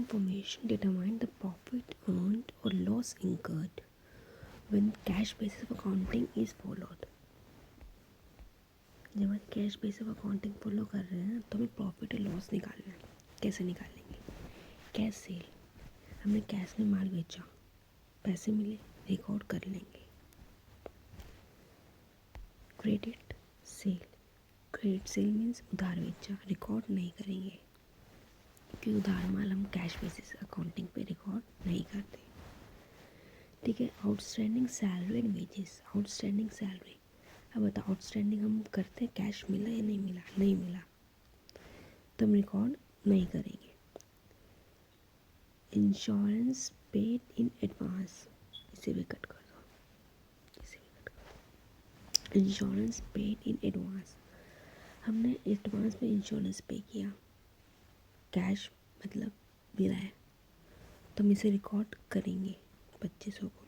information determine the profit earned or loss incurred when cash basis of accounting is followed. जब हम cash base of accounting follow कर रहे हैं तो हमें प्रॉफिट और लॉस निकालना है. कैसे निकालेंगे? कैश सेल, हमने कैश में माल बेचा, पैसे मिले, रिकॉर्ड कर लेंगे. Credit sale, credit sale means उधार बेचा, रिकॉर्ड नहीं करेंगे क्योंकि उधार माल हम कैश बेसिस अकाउंटिंग पे रिकॉर्ड नहीं करते. ठीक है. Outstanding salary and wages, outstanding salary. अब बताओ आउटस्टैंडिंग हम करते हैं, कैश मिला या नहीं मिला? नहीं मिला तो हम रिकॉर्ड नहीं करेंगे. इंश्योरेंस पेड इन एडवांस, इसे भी कट कर दो, इसे भी कट कर दो. इंश्योरेंस पेड इन एडवांस, हमने एडवांस में इंश्योरेंस पे किया, कैश मतलब मिला है तो हम इसे रिकॉर्ड करेंगे 2500 को.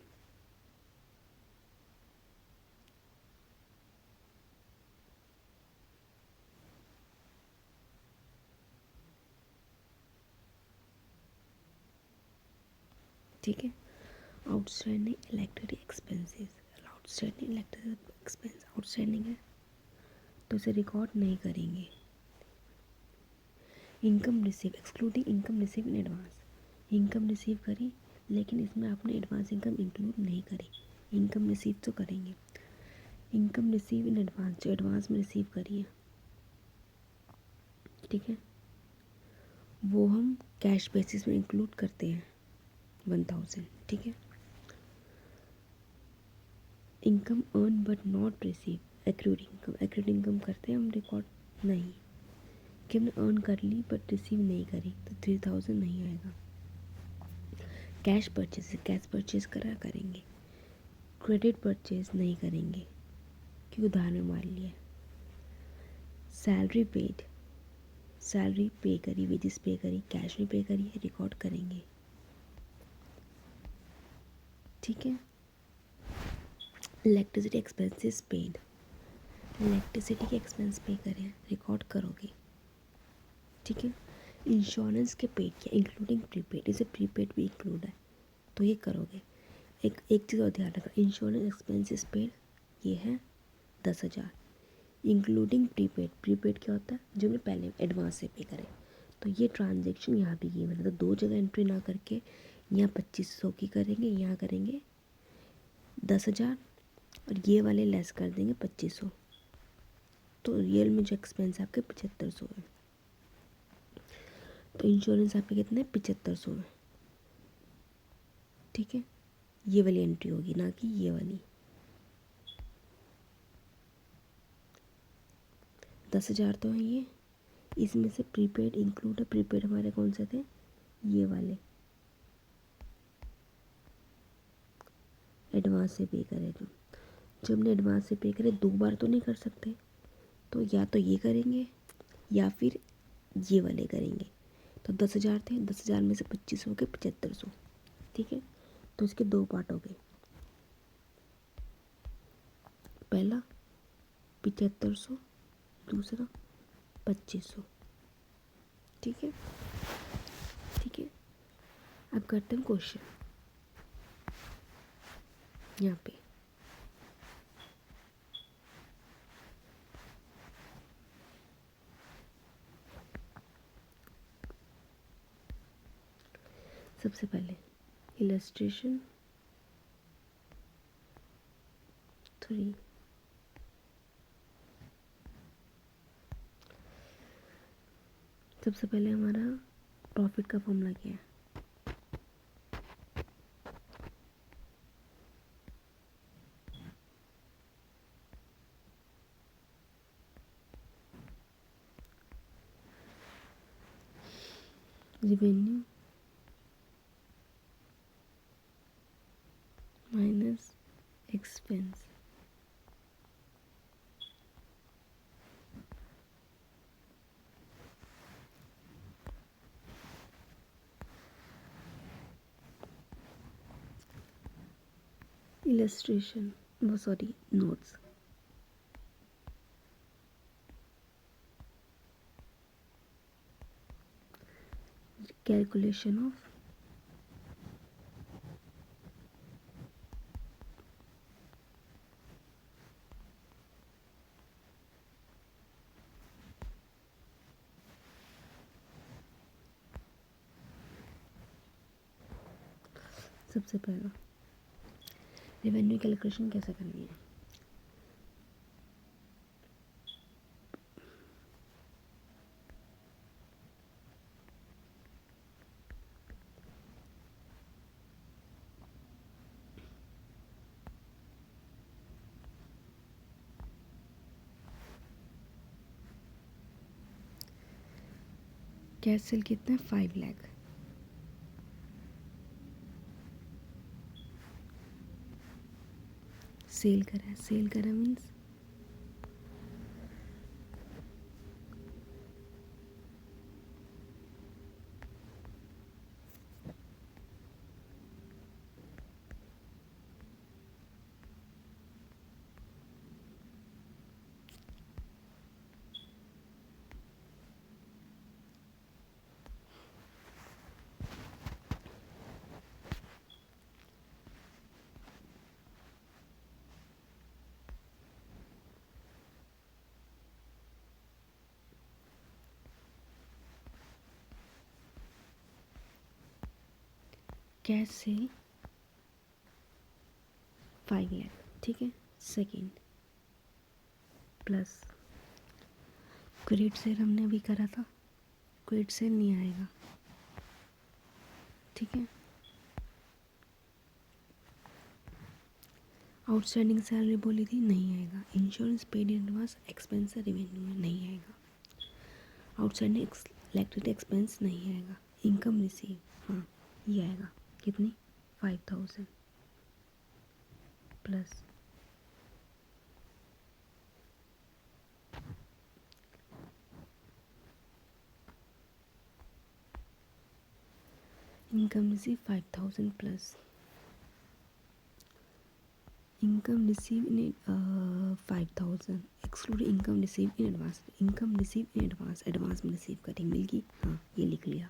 ठीक है. Outstanding electricity expenses, outstanding electricity expense outstanding है तो इसे रिकॉर्ड नहीं करेंगे. Income receive, excluding income receive in advance, income receive करी लेकिन इसमें आपने एडवांस इनकम इंक्लूड नहीं करी. इनकम रिसीव तो करेंगे. इनकम रिसीव इन एडवांस, जो एडवांस में रिसीव करी है, ठीक है, वो हम कैश बेसिस में इंक्लूड करते हैं 1000. ठीक है. Income earn but not receive, accrued income, accrued income करते हैं हम रिकॉर्ड नहीं कि हमने अर्न कर ली बट रिसीव नहीं करी तो 3000 नहीं आएगा. कैश परचेज, कैश परचेज करा करेंगे. क्रेडिट परचेज नहीं करेंगे कि उधार में मार लिया. सैलरी पेड, सैलरी पे करी, वेजेस पे करी, कैश में पे करी है, रिकॉर्ड करेंगे. ठीक है. इलेक्ट्रिसिटी एक्सपेंसेस पेड, इलेक्ट्रिसिटी के एक्सपेंस पे करें, रिकॉर्ड करोगे. ठीक है. इंश्योरेंस के पेड किया इंक्लूडिंग प्रीपेड, इसे प्रीपेड भी इंक्लूड है तो ये करोगे. एक चीज़ और ध्यान रखना, इंश्योरेंस एक्सपेंसेस पेड ये है 10,000 इंक्लूडिंग प्रीपेड. प्रीपेड क्या होता है? जो हमने पहले एडवांस से पे करें. तो ये ट्रांजेक्शन यहाँ भी की मैंने, तो दो जगह एंट्री ना करके यहाँ 2500 की करेंगे, यहाँ करेंगे 10,000 और ये वाले लेस कर देंगे 2500. तो रियल में जो एक्सपेंस आपके 7500 है. तो इंश्योरेंस आपके कितने 7500 है. ठीक है. ये वाली एंट्री होगी ना कि ये वाली. 10,000 तो है ये, इसमें से प्रीपेड इंक्लूड है. प्रीपेड हमारे कौन से थे? ये वाले एडवांस से पे करे. जो हमने एडवांस से पे करे दो बार तो नहीं कर सकते, तो या तो ये करेंगे या फिर ये वाले करेंगे. तो 10,000 थे, 10,000 में से 2500 के 7500. ठीक है. तो इसके दो पार्ट हो गए. पहला 7500, दूसरा 2500. ठीक है. ठीक है. अब करते हैं क्वेश्चन. यहाँ पे सबसे पहले इलस्ट्रेशन 3. सबसे पहले हमारा प्रॉफिट का फॉर्मूला क्या है? Revenue minus expense. इलस्ट्रेशन, वो सॉरी नोट्स. कैलकुलेशन ऑफ सबसे पहला रेवेन्यू कैलकुलेशन कैसे करनी है। कैश सेल कितना है 5 लाख। सेल करा मीन्स कैश सेल 5 लाख, ठीक है। सेकेंड प्लस क्रेडिट सेल हमने अभी करा था, क्रेडिट सेल नहीं आएगा, ठीक है। आउटस्टैंडिंग सैलरी बोली थी, नहीं आएगा। Insurance paid in advance expense revenue में नहीं आएगा। आउटस्टैंडिंग इलेक्ट्रिक एक्सपेंस नहीं आएगा। इनकम रिसीव, हाँ ये आएगा। कितनी 5000 plus income receive 5000 plus income receive in 5000 exclude income receive in advance. Income receive in advance, advance में रिसीव करेंगे, मिल गई, हाँ ये लिख लिया।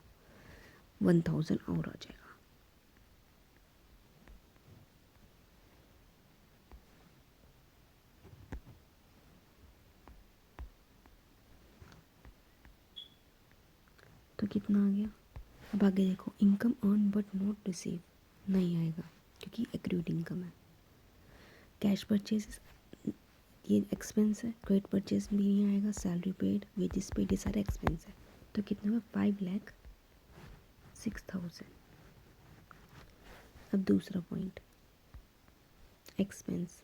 1000 और आ जाएगा। तो कितना आ गया। अब आगे देखो, income earn but not receive नहीं आएगा क्योंकि एक्रूड इनकम है। कैश परचेज ये एक्सपेंस है, क्रेडिट परचेज भी नहीं आएगा। सैलरी पेड, वेजेस पेड, ये सारे एक्सपेंस है। तो कितने हुआ 5,06,000। अब दूसरा point expense,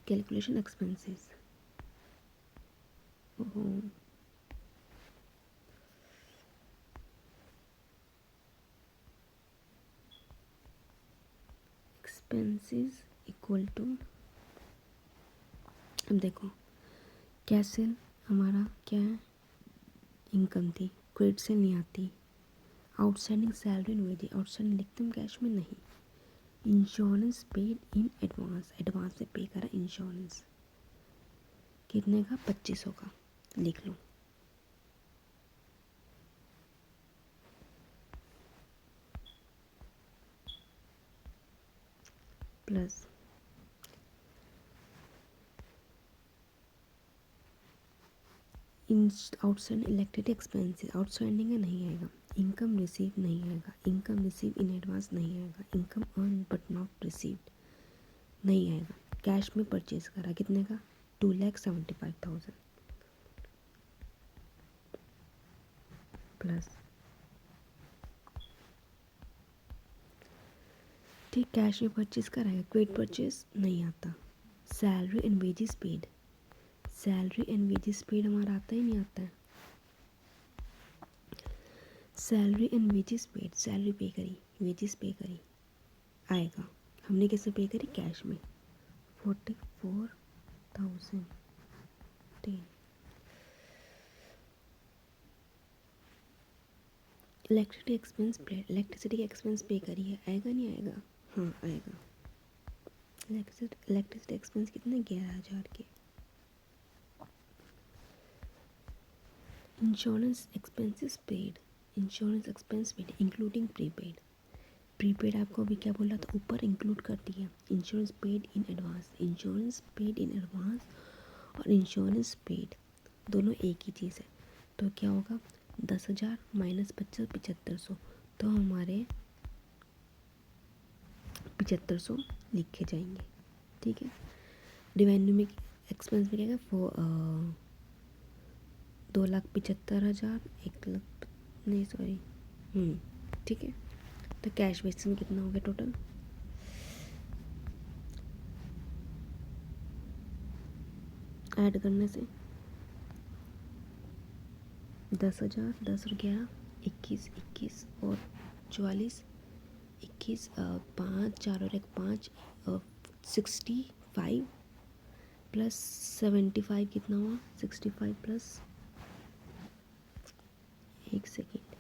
calculation expenses. Expenses equal to, अब देखो कैश सेल हमारा क्या है, इनकम थी, क्रेडिट सेल नहीं आती। Outstanding salary and wages, outstanding लिखते हम कैश में नहीं। Insurance paid in advance, advance में पे करा इंश्योरेंस, कितने का 2500 का, लिख लो। Plus outstanding electric expenses, outstanding है नहीं आएगा। इनकम रिसीव नहीं आएगा। इनकम रिसीव इन एडवांस नहीं आएगा। Income earn but not received नहीं आएगा। कैश में परचेज करा कितने का 2,75,000 प्लस, ठीक कैश में परचेज कराएगा, क्रेडिट परचेज नहीं आता। Salary and wages paid, salary and wages paid हमारा आता ही नहीं आता है। Salary and wages paid, salary पे करी, वेजेस पे करी, आएगा। हमने किससे पे करी? कैश में। 44,000 10। इलेक्ट्रिसिटी एक्सपेंस पे करी है, आएगा नहीं आएगा? हाँ आएगा। इलेक्ट्रिसिटी एक्सपेंस कितने? 11,000 के। Insurance expenses paid, insurance expense paid including prepaid. Prepaid आपको अभी क्या बोला था? ऊपर इंक्लूड कर दिया। Insurance paid in advance, insurance paid in advance और इंश्योरेंस पेड दोनों एक ही चीज़ है। तो क्या होगा? 10,000 माइनस 75,सौ, तो हमारे 7500 लिखे जाएंगे। ठीक है। रिवेन्यू में एक्सपेंस में क्या है? 2,75,000, 1,00,000 नहीं सॉरी, ठीक है। तो कैश बेसिस में कितना हो गया टोटल? ऐड करने से 10,000, 10 और 11, 21, 21 और 44, 21, 5, 4 और 1 5, 65 प्लस 75 कितना हुआ? 65 प्लस, एक सेकेंड,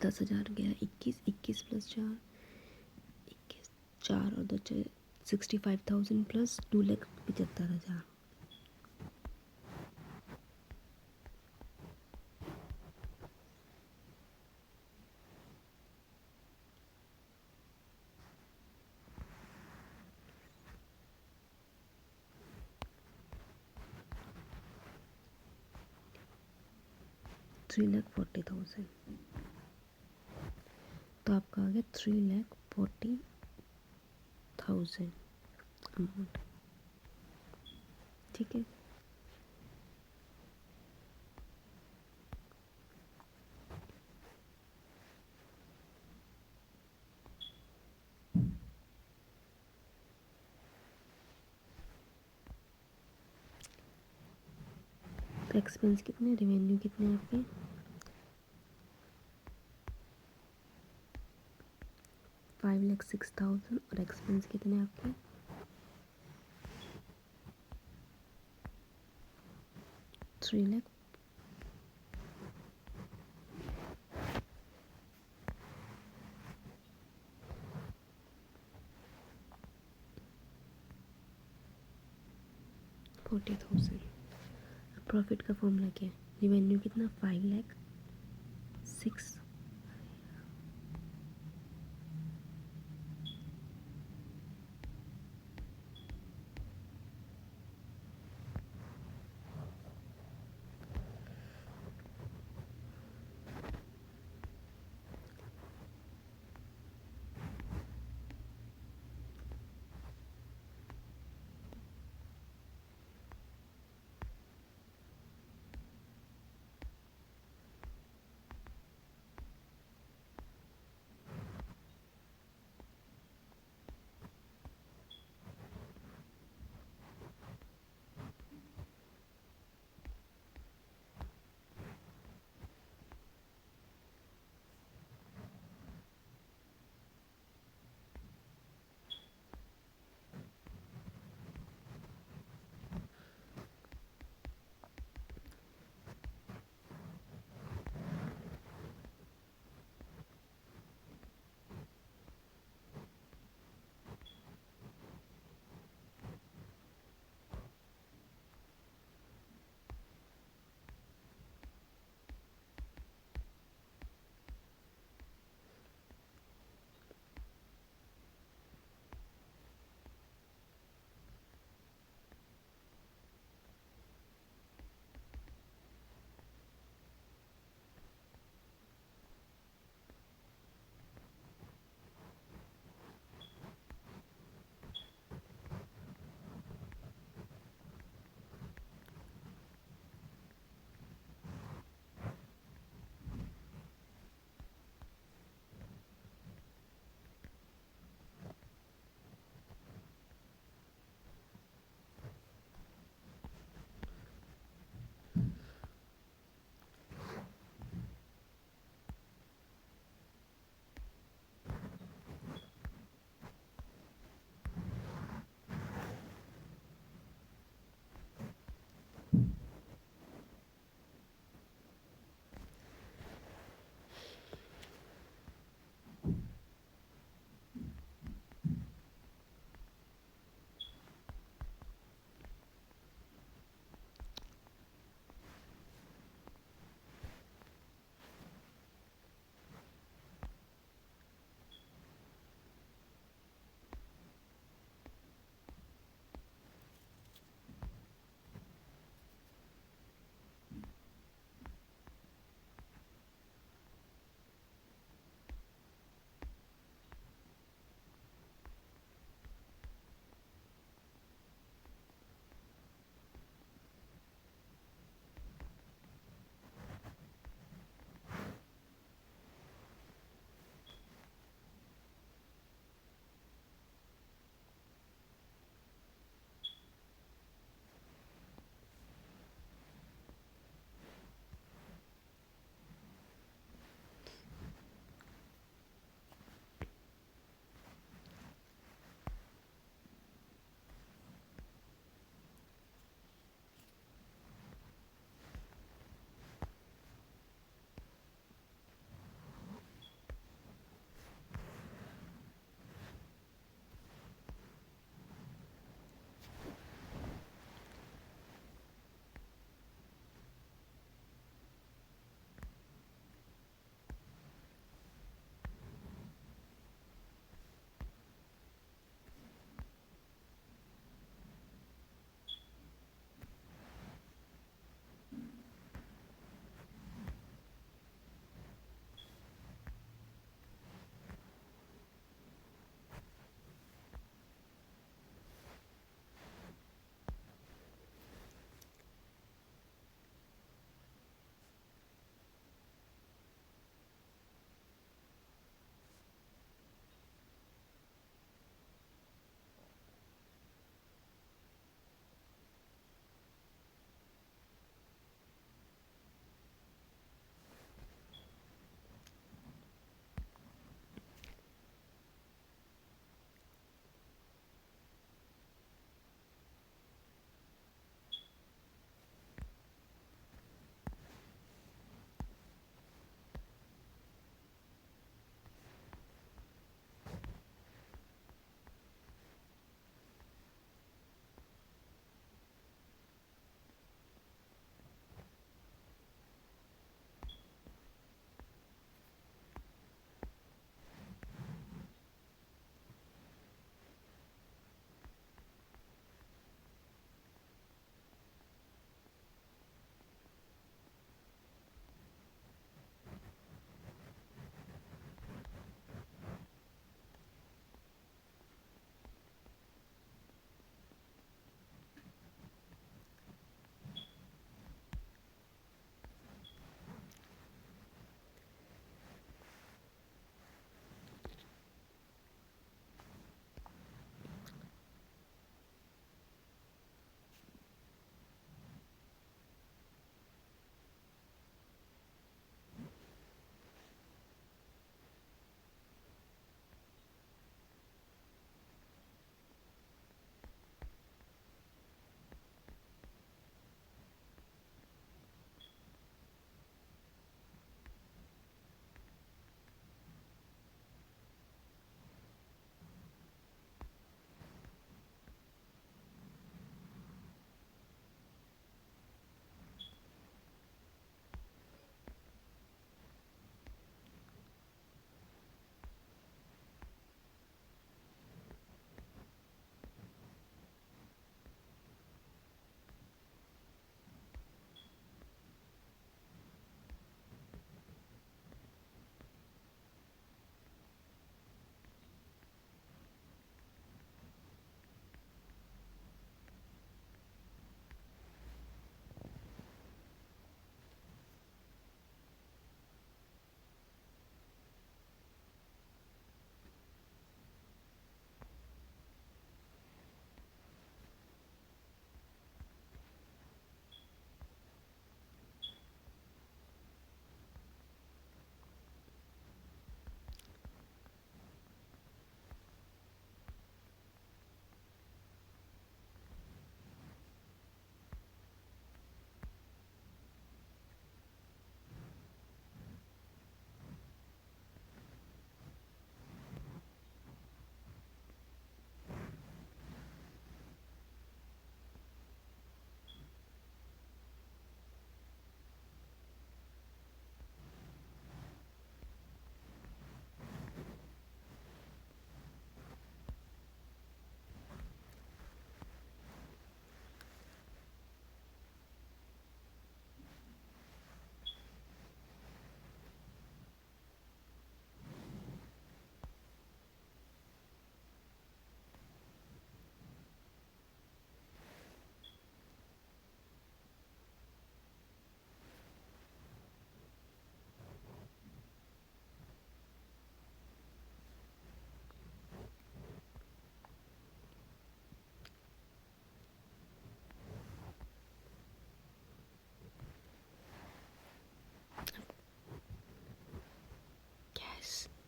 10,000 11, 21, 21 प्लस 4, 21, 4 और 2 65,000 प्लस 2,75,000। $3,40,000। तो आपका आ गया 3,40,000 अमाउंट। ठीक है। तो एक्सपेंस कितने, रेवेन्यू कितने आपके? 5,06,000 और एक्सपेंस कितने आपके? 3,40,000। प्रॉफिट का फॉर्मूला क्या है? रेवेन्यू कितना? 5,06,000।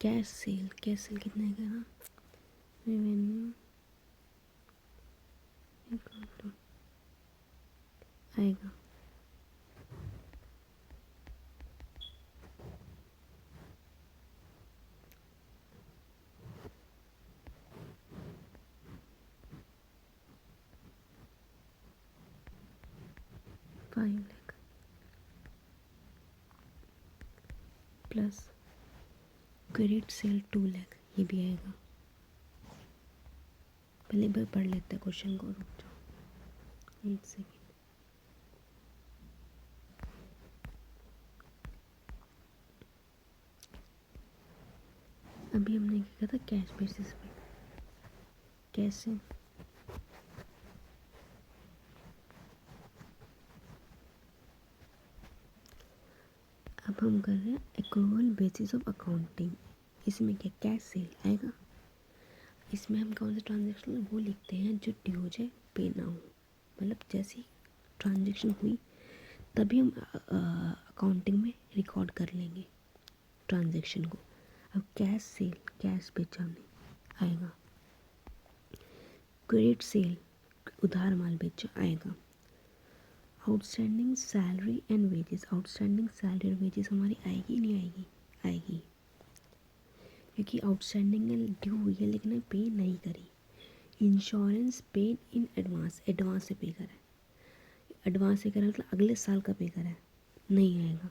कैश सेल कितने का ना, रेवेन्यू आएगा 5 lakh plus credit sale 2 lakh, ये भी आएगा। पहले एक बार पढ़ लेते हैं क्वेश्चन को, रुक जाओ 1 सेकेंड। अभी हमने क्या था, कैश बेसिस पे कैसे, अब हम कर रहे हैं एक्रूअल बेसिस ऑफ अकाउंटिंग। इसमें क्या कैश सेल आएगा, इसमें हम कौन सा ट्रांजेक्शन वो लिखते हैं जो ड्यूज है पे ना हो, मतलब जैसी ट्रांजेक्शन हुई तभी हम अकाउंटिंग में रिकॉर्ड कर लेंगे ट्रांजेक्शन को। अब कैश सेल कैश बेचा हमने आएगा, क्रेडिट सेल उधार माल बेचा आएगा, outstanding salary and wages, outstanding salary और वेजेस हमारी आएगी नहीं आएगी, आएगी, क्योंकि आउटस्टैंडिंग ड्यू हुई है लेकिन पे नहीं करी। Insurance paid in advance, advance से पे करा है, एडवांस से करा मतलब अगले साल का पे करा है, नहीं आएगा,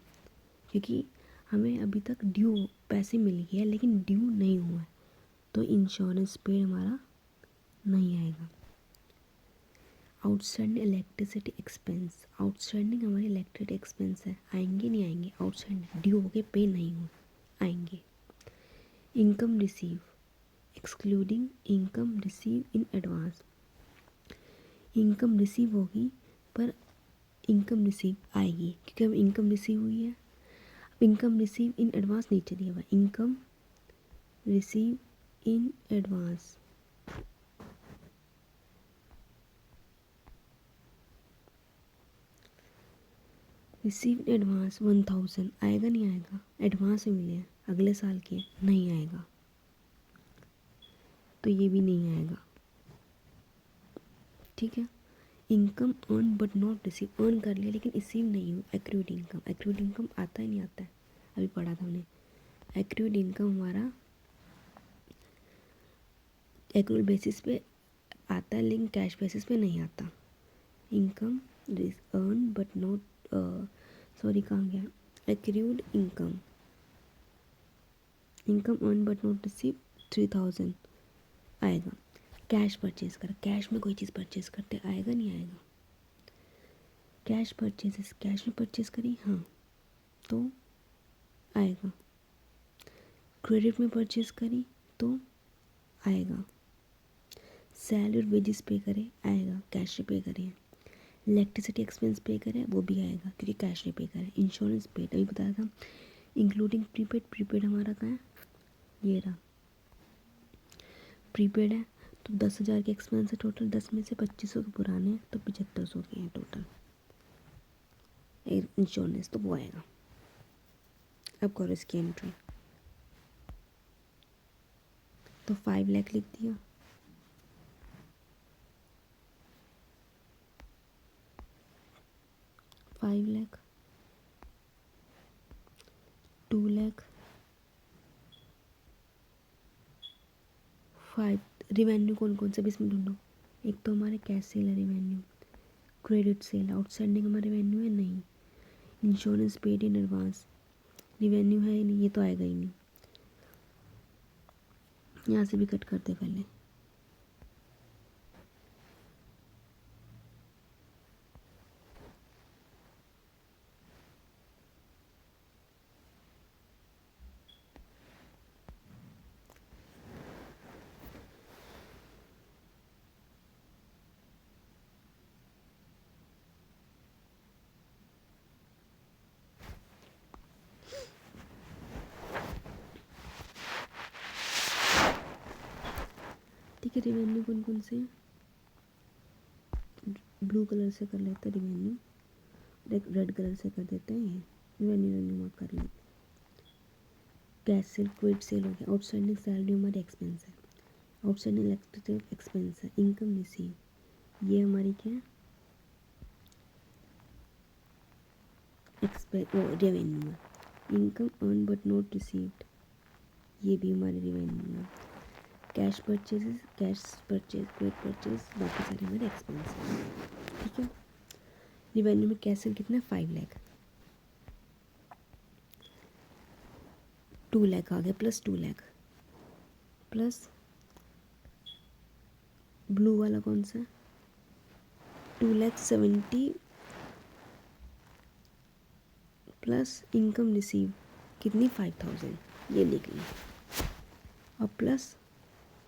क्योंकि हमें अभी तक ड्यू पैसे मिल गए लेकिन ड्यू नहीं हुआ है, तो इंश्योरेंस पेड हमारा नहीं आएगा। आउटस्टैंडिंग इलेक्ट्रिसिटी एक्सपेंस, आउटस्टैंडिंग हमारे इलेक्ट्रिक एक्सपेंस है, आएंगे नहीं आएंगे, आउटस्टैंडिंग ड्यू हो के पे नहीं हुए, आएंगे। Income receive excluding income receive in advance, income receive होगी पर इनकम रिसीव आएगी क्योंकि अब इनकम रिसीव हुई है। अब इनकम रिसीव इन एडवांस नीचे दिया हुआ, income receive in advance, receive advance 1000 आएगा नहीं आएगा, एडवांस में मिले हैं अगले साल के, नहीं आएगा, तो ये भी नहीं आएगा, ठीक है। Income earn but not receive, earn कर लिया लेकिन रिसीव नहीं हो, एक्रूड इनकम, एक्रूड इनकम आता ही नहीं आता है, अभी पढ़ा था हमने। एक्रूड इनकम हमारा एक्रूड बेसिस पे आता है लेकिन कैश बेसिस पे नहीं आता। Income earn but not, sorry कहाँ गया, accrued income, income earn but not receive 3000 आएगा। कैश परचेज कर, कैश में कोई चीज़ परचेज करते आएगा नहीं आएगा, कैश परचेज, कैश में परचेज करी हाँ तो आएगा, क्रेडिट में परचेज करी तो आएगा, सैलरी और वेजेस पे करे आएगा, कैश से पे करें, इलेक्ट्रिसिटी एक्सपेंस पे करें वो भी आएगा क्योंकि कैश से पे करें, इंश्योरेंस पेड अभी बताया था, इंक्लूडिंग प्रीपेड, प्रीपेड हमारा कहाँ है, ये रहा प्रीपेड है, तो 10,000 के एक्सपेंस है टोटल, 10 में से 2500 के पुराने हैं तो 7500 के हैं टोटल इंश्योरेंस, तो वो आएगा। अब करो इसकी एंट्री, तो 5 लाख लिख दिया, फाइव लाख, 2 लाख, 5, रिवेन्यू कौन कौन सा भी इसमें ढूंढो, एक तो हमारे कैश सेल है रिवेन्यू, क्रेडिट सेल आउटस्टैंडिंग हमारा रिवेन्यू है नहीं, insurance paid in advance revenue है ही नहीं, ये तो आएगा ही नहीं, यहाँ से भी कट करते पहले, ठीक है। रिवेन्यू कौन कौन से, ब्लू कलर से कर लेते हैं रिवेन्यू, रेड कलर से कर देते हैं, ये रिवेन्यू रिवेन्यू मार्क कर लेते, गैस सेल, क्विड सेल हो गया, आउटस्टैंडिंग सैलरी हमारी एक्सपेंस है, आउटस्टैंडिंग इलेक्ट्रिसिटी एक्सपेंस है, इनकम रिसीव ये हमारी क्या है रेवेन्यू है, income earn but not received ये भी हमारी रेवेन्यू है, कैश परचेजेस, कैश परचेज, क्विड परचेज, बाकी सारे हमारे एक्सपेंस हैं, ठीक है। रेवेन्यू में कैश सेल कितना है 5 लाख, 2 लाख आ गया प्लस 2 लाख प्लस ब्लू वाला कौन सा 2,70,000 प्लस इनकम रिसीव कितनी 5,000 ये लिख लें, और plus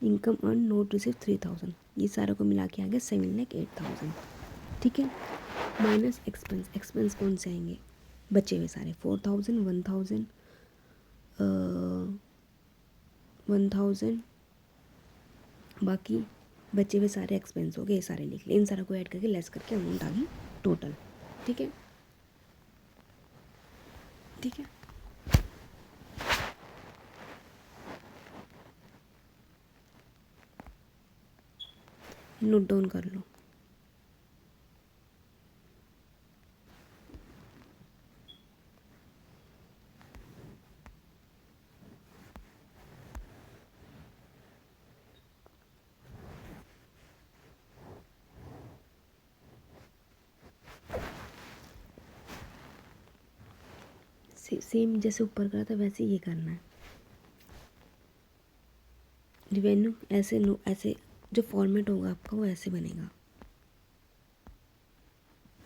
income earn note receive 3,000 ये सारा को मिला के आ गया 7,08,000, ठीक है। माइनस एक्सपेंस, एक्सपेंस कौन से आएंगे बचे हुए सारे 4,000 1,000 1,000 बाकी बचे हुए सारे एक्सपेंस हो गए, ये सारे लिख ले, इन सारा को ऐड करके लेस करके अमाउंट आ गई टोटल, ठीक है ठीक है। नोट डाउन कर लो। सेम जैसे ऊपर करा था वैसे ये करना है, रिवेन्यू ऐसे नो ऐसे जो फॉर्मेट होगा आपका वो ऐसे बनेगा,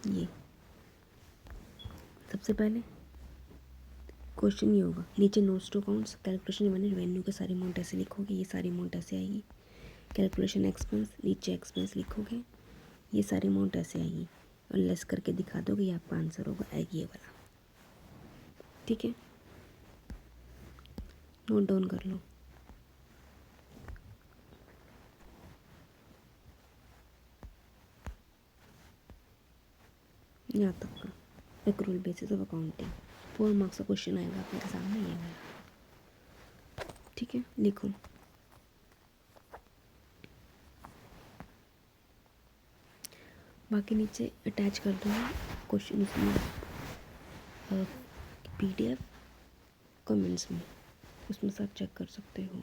ये सबसे पहले क्वेश्चन ये होगा, नीचे नोट्स टू अकाउंट्स कैलकुलेशन बने, रिवेन्यू के सारी अमाउंट ऐसे लिखोगे, ये सारी अमाउंट ऐसे आएगी, कैलकुलेशन एक्सपेंस नीचे एक्सपेंस लिखोगे, ये सारी अमाउंट ऐसे आएगी और लेस करके दिखा दोगे, ये आपका आंसर होगा आएगी ये वाला, ठीक है। नोट डाउन कर लो। यहाँ तक का accrual basis of accounting 4 marks का क्वेश्चन आएगा आपके एग्जाम में ये वाला, ठीक है लिखो। बाकी नीचे अटैच कर दूँगा क्वेश्चन उसमें PDF कमेंट्स में, उसमें से आप चेक कर सकते हो।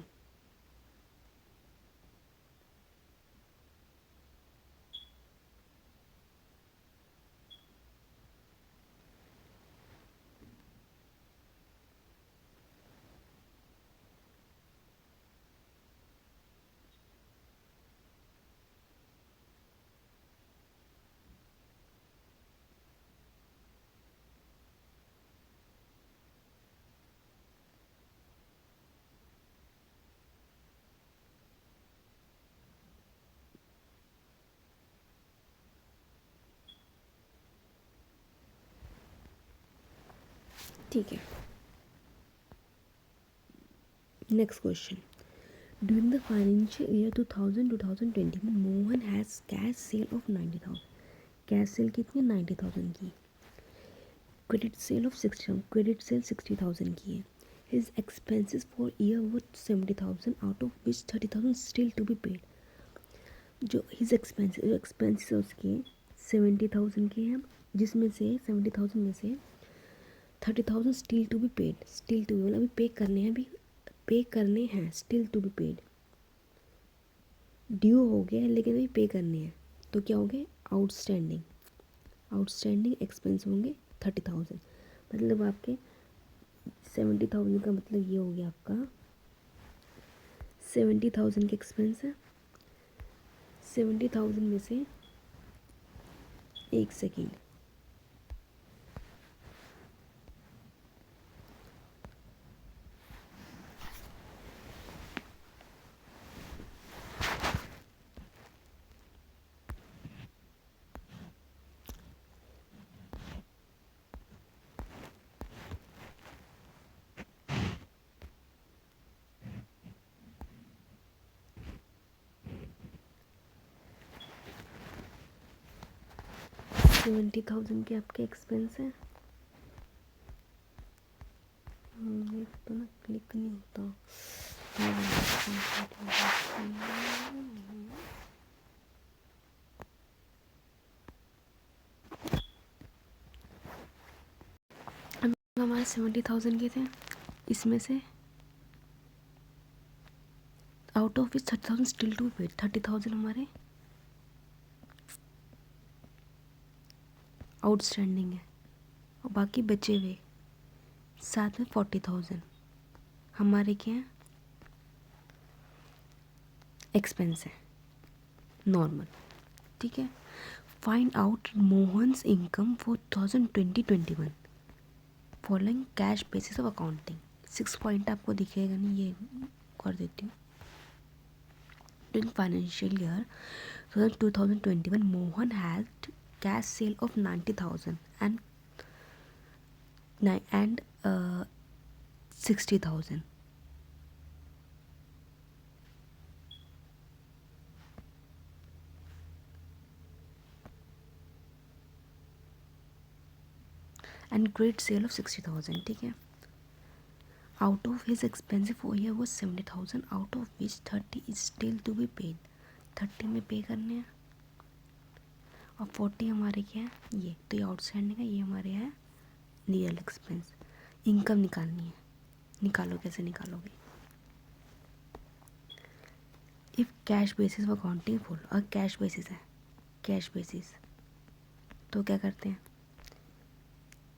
ठीक है next question, during the financial year 2000-2020 में Mohan has cash sale of 90,000, cash sale कितनी 90,000 की, credit sale of 60,000, credit sale 60,000 की है, his expenses for year were 70,000 out of which 30,000 still to be paid, जो हिज एक्सपेंसेस उसके 70,000 के हैं, जिसमें से 70,000 में से 30,000 still to be paid, still to be मतलब अभी पे करने हैं, अभी पे करने हैं, still to be paid, due हो गया है लेकिन अभी पे करने हैं, तो क्या हो गए आउटस्टैंडिंग, आउटस्टैंडिंग एक्सपेंस होंगे 30,000, मतलब आपके 70,000 का मतलब ये हो गया आपका 70,000 के एक्सपेंस है, 70,000 में से एक सेकेंड 70,000 के आपके एक्सपेंस है, ये तो ना क्लिक नहीं तो हमारे 70,000 के थे, इसमें से out of which 30,000 still to paid, 30,000 हमारे आउटस्टैंडिंग है और बाकी बचे हुए साथ में 40,000 हमारे क्या है, एक्सपेंस है नॉर्मल। ठीक है, find out Mohan's income for 2020-21 following cash basis of accounting. 6 point आपको दिखेगा नहीं, ये कर देती हूँ। During financial year 2021, Mohan had cash sale of 90,000 and 60,000. And great sale of 60,000. ठीक है, out of his expensive for year was 70,000, out of which 30 is still to be paid. 30 में पे करने हैं और 40 हमारे क्या है, ये तो ये आउटस्टैंडिंग है, ये हमारे है रियल एक्सपेंस। इनकम निकालनी है, निकालो, कैसे निकालोगे? If cash basis of accounting follow, और कैश बेसिस है, कैश बेसिस तो क्या करते हैं,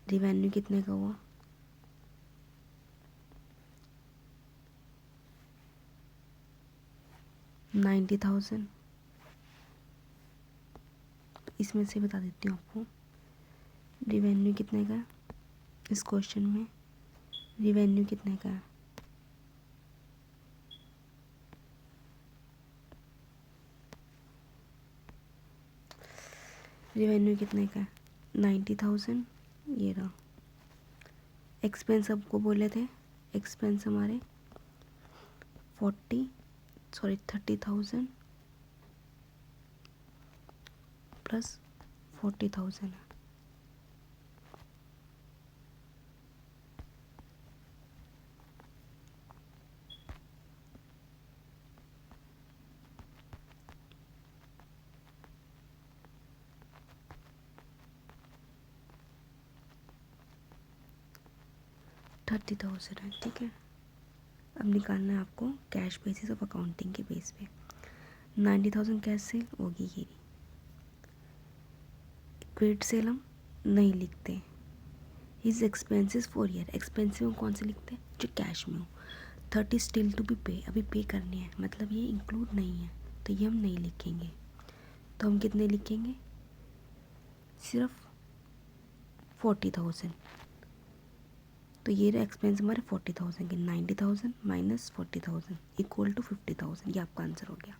रिवेन्यू कितने का हुआ, $90,000। इसमें से बता देती हूँ आपको रिवेन्यू कितने का है, इस क्वेश्चन में रिवेन्यू कितने का है, रिवेन्यू कितने का है 90,000। ये रहा। एक्सपेंस आपको बोले थे, एक्सपेंस हमारे 30,000 प्लस 40,000 है। $30,000 है। ठीक है, अब निकालना है आपको कैश बेसिस ऑफ अकाउंटिंग के बेस पे। 90,000 कैश सेल होगी, ये क्रेडिट सेल हम नहीं लिखते। His expenses for year, expensive हम कौन से लिखते हैं, जो कैश में हो। 30 स्टिल टू बी पे, अभी पे करने हैं, मतलब ये इंक्लूड नहीं है तो ये हम नहीं लिखेंगे। तो हम कितने लिखेंगे, सिर्फ 40,000। तो ये रहा एक्सपेंस हमारे 40,000 के, 90,000 माइनस 40,000 इक्वल टू 50,000। ये आपका आंसर हो गया।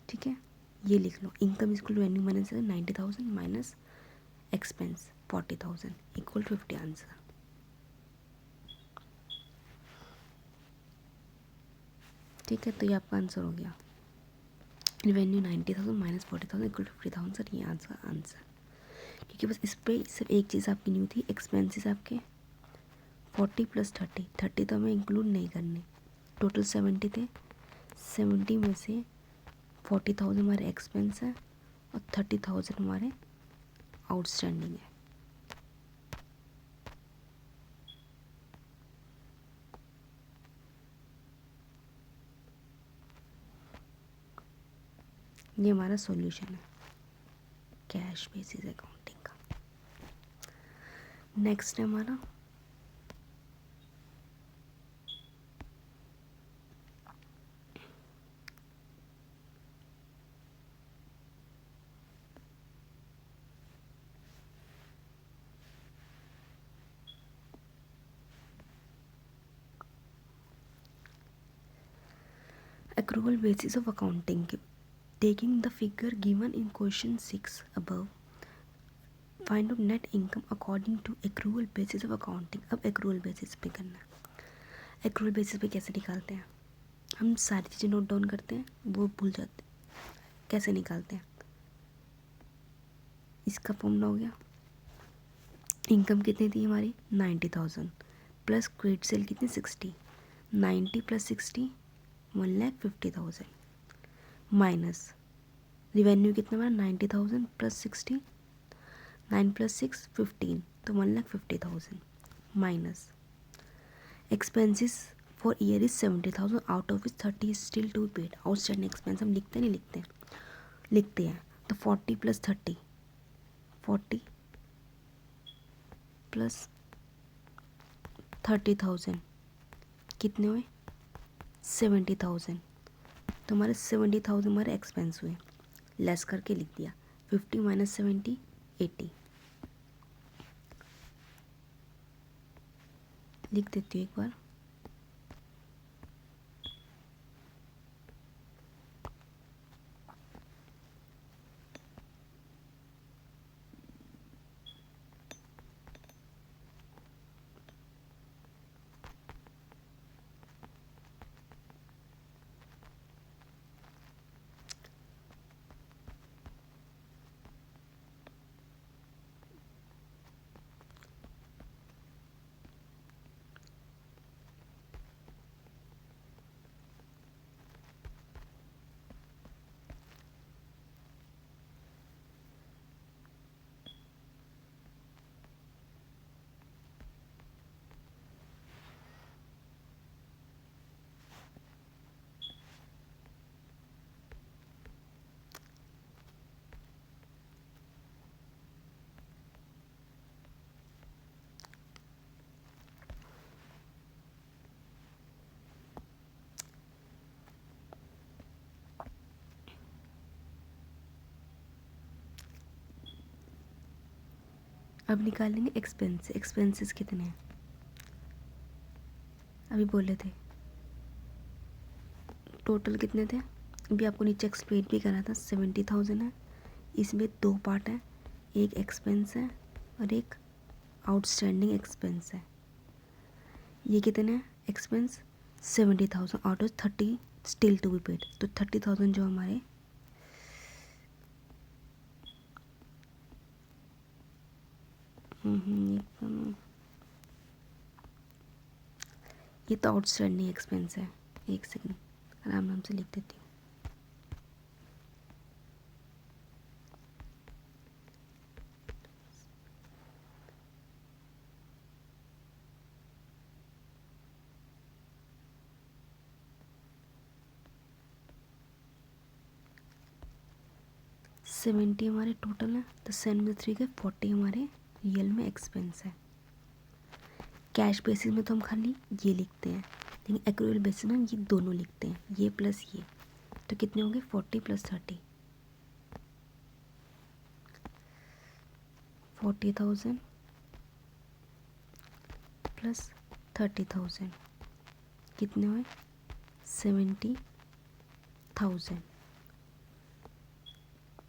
ठीक है, ये लिख लो, income equal to revenue minus 90,000 minus expense 40,000 equal 50 answer. ठीक है, तो ये आपका आंसर हो गया। रेवेन्यू 90,000 माइनस 40,000 इक्वल 50,000, ये आंसर। क्योंकि बस इस पर सिर्फ एक चीज़ आपकी न्यू थी, एक्सपेंसेस आपके 40 प्लस 30 तो हमें इंक्लूड नहीं करने, टोटल 70 थे। 70 में से 40,000 हमारे एक्सपेंस है और 30,000 हमारे आउटस्टैंडिंग है। ये हमारा सॉल्यूशन है कैश बेसिस अकाउंटिंग का। नेक्स्ट है हमारा accrual basis of accounting, taking the figure given in question 6 above, find out net income according to accrual basis of accounting। अब accrual basis पे करना है। accrual basis पे कैसे निकालते हैं, हम सारी चीज़ें नोट डाउन करते हैं, वो भूल जाते हैं। कैसे निकालते हैं, इसका फॉर्मूला हो गया, इनकम कितनी थी हमारी 90,000, प्लस क्रेडिट सेल कितनी 60, 90 प्लस 60 1,50,000 माइनस रिवेन्यू कितना बना 90,000 प्लस 60, 9 प्लस 6 15 तो 1,50,000 minus expenses for year is 70,000 out of is 30 is still to paid. Outstanding expense हम लिखते नहीं लिखते हैं तो 40 प्लस 30 40 प्लस 30,000 कितने हुए 70,000 तो हमारे 70,000 हमारे एक्सपेंस हुए, लेस करके लिख दिया 50 माइनस 70 80 लिख देती हूँ एक बार। अब निकालेंगे एक्सपेंसेस कितने हैं अभी बोले थे टोटल कितने थे अभी आपको नीचे एक्सप्लेन भी करा था 70,000 है। इसमें दो पार्ट है, एक एक्सपेंस है और एक आउटस्टैंडिंग एक्सपेंस है। ये कितने हैं expense 70,000 out of 30 still to be paid तो 30,000 जो हमारे ये तो आउटस्टैंडिंग एक्सपेंस है। एक सेकंड आराम से लिख देती हूँ। सेवेंटी हमारे टोटल है तो 73 के 40 हमारे रियल में एक्सपेंस है। कैश बेसिस में तो हम खाली ये लिखते हैं लेकिन एक्रूअल बेसिस में हम ये दोनों लिखते हैं, ये प्लस ये तो कितने होंगे 40 प्लस 30 40,000 प्लस 30,000 कितने हुए 70,000।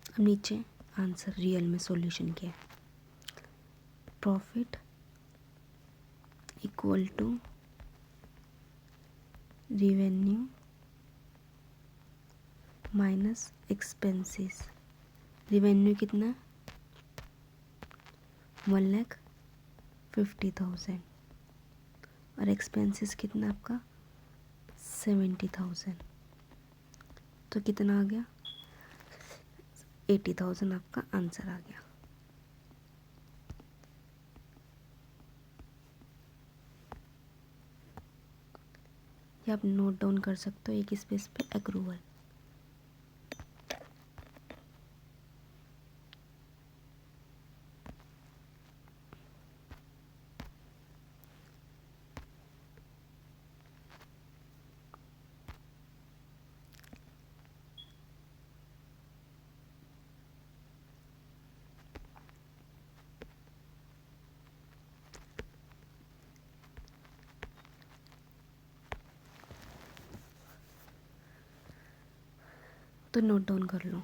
अब नीचे आंसर रियल में सॉल्यूशन क्या है, profit equal to revenue minus expenses. Revenue कितना 1,50,000 और एक्सपेंसेस कितना आपका 70,000 तो कितना आ गया 80,000 आपका आंसर आ गया। ये आप नोट डाउन कर सकते हो एक स्पेस पे एक्रूवल। तो नोट डाउन कर लो।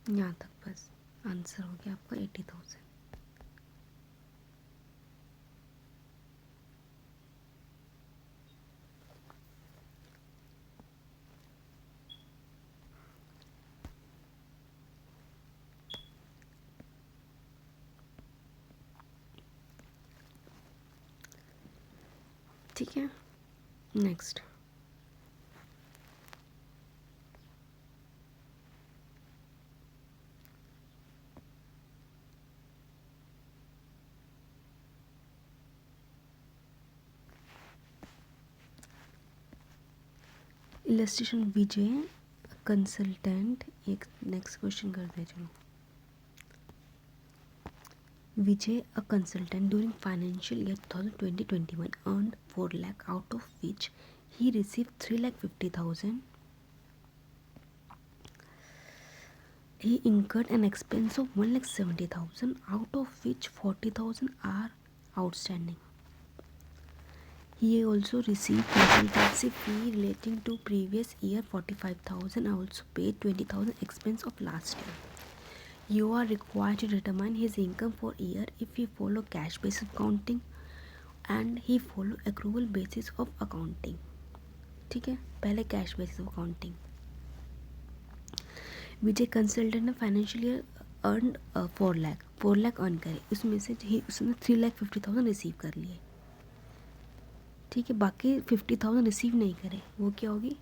यहाँ तक बस आंसर हो गया आपका 80,000। ठीक है, नेक्स्ट। इलस्ट्रेशन विजय कंसल्टेंट। एक नेक्स्ट क्वेश्चन करते हैं, चलो। Vijay, a consultant during financial year 2020-21 earned 4 lakh, out of which he received 3,50,000. He incurred an expense of 1,70,000, out of which 40,000 are outstanding. He also received consultancy fee relating to previous year 45,000. Also paid 20,000 expense of last year. You are required to determine his income for year if he follow cash basis accounting and he follow accrual basis of accounting. ठीक है, पहले cash basis of accounting. Vijay consultant ने financial year earn 4 lakh earn करे, उसमें से उसने 3,50,000 receive कर लिए। ठीक है, बाकी 50,000 रिसीव नहीं करे, वो क्या होगी